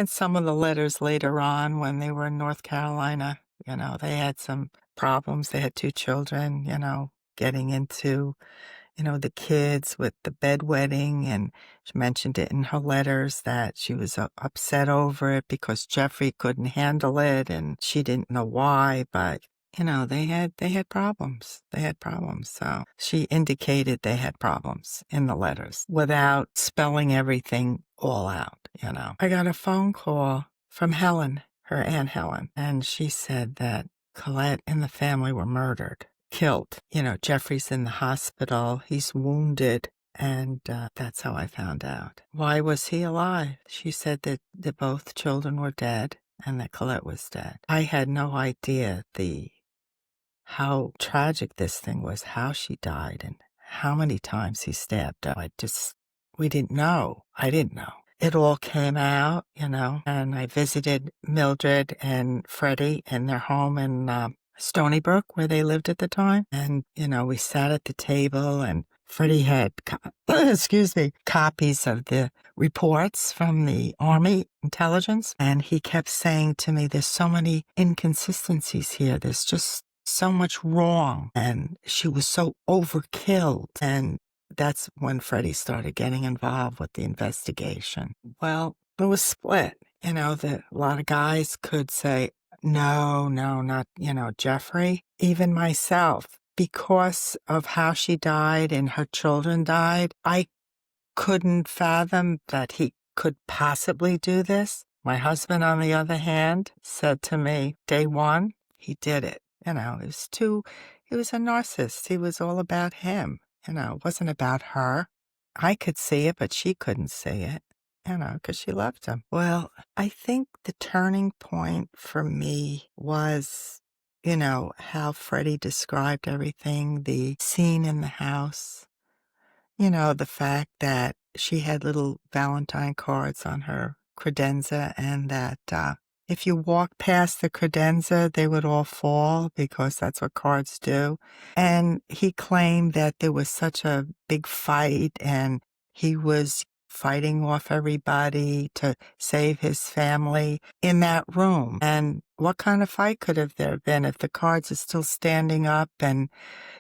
And some of the letters later on when they were in North Carolina, they had some problems. They had 2 children, getting into, the kids with the bedwetting, and she mentioned it in her letters that she was upset over it because Jeffrey couldn't handle it, and she didn't know why, but they had problems. They had problems. So she indicated they had problems in the letters without spelling everything all out. I got a phone call from Helen, her Aunt Helen, and she said that Colette and the family were murdered, killed. Jeffrey's in the hospital. He's wounded. And that's how I found out. Why was he alive? She said that both children were dead and that Colette was dead. I had no idea how tragic this thing was, how she died, and how many times he stabbed her. We didn't know. I didn't know. It all came out, and I visited Mildred and Freddie in their home in Stony Brook, where they lived at the time. And, we sat at the table, and Freddie had, excuse me, copies of the reports from the Army intelligence. And he kept saying to me, there's so many inconsistencies here. There's just so much wrong. And she was so overkilled. And that's when Freddie started getting involved with the investigation. Well, it was split. A lot of guys could say, no, not, Jeffrey. Even myself, because of how she died and her children died, I couldn't fathom that he could possibly do this. My husband, on the other hand, said to me, day one, he did it. He was a narcissist. He was all about him. It wasn't about her. I could see it, but she couldn't see it, because she loved him. Well, I think the turning point for me was, how Freddie described everything, the scene in the house, the fact that she had little Valentine cards on her credenza, and that if you walk past the credenza, they would all fall because that's what cards do. And he claimed that there was such a big fight and he was fighting off everybody to save his family in that room. And what kind of fight could have there been if the cards are still standing up and,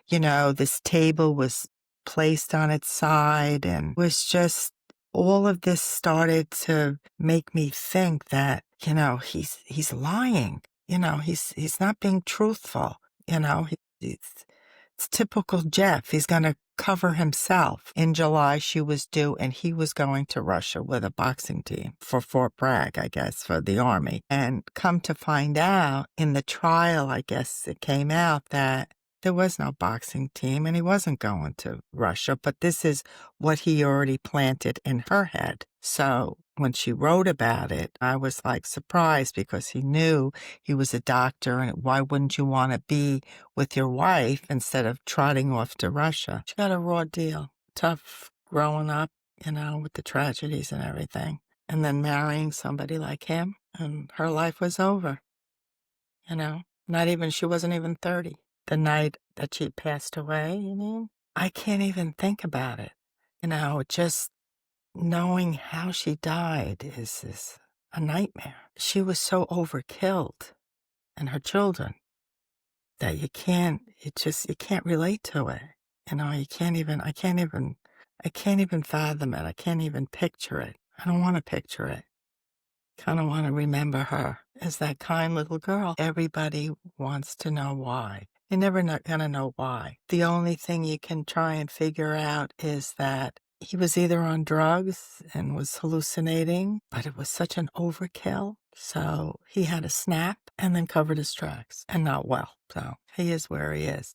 this table was placed on its side, and was just all of this started to make me think that, he's lying. He's not being truthful. It's typical Jeff. He's going to cover himself. In July, she was due, and he was going to Russia with a boxing team for Fort Bragg, I guess, for the Army. And come to find out, in the trial, I guess it came out that there was no boxing team and he wasn't going to Russia, but this is what he already planted in her head. So when she wrote about it, I was surprised because he knew he was a doctor, and why wouldn't you want to be with your wife instead of trotting off to Russia? She got a raw deal. Tough growing up, with the tragedies and everything. And then marrying somebody like him, and her life was over. She wasn't even 30. The night that she passed away, you mean? I can't even think about it. Just knowing how she died is a nightmare. She was so overkilled, and her children, that you can't relate to it. I can't even fathom it. I can't even picture it. I don't want to picture it. Kind of want to remember her as that kind little girl. Everybody wants to know why. You're never not going to know why. The only thing you can try and figure out is that he was either on drugs and was hallucinating, but it was such an overkill. So he had a snap and then covered his tracks, and not well. So he is where he is.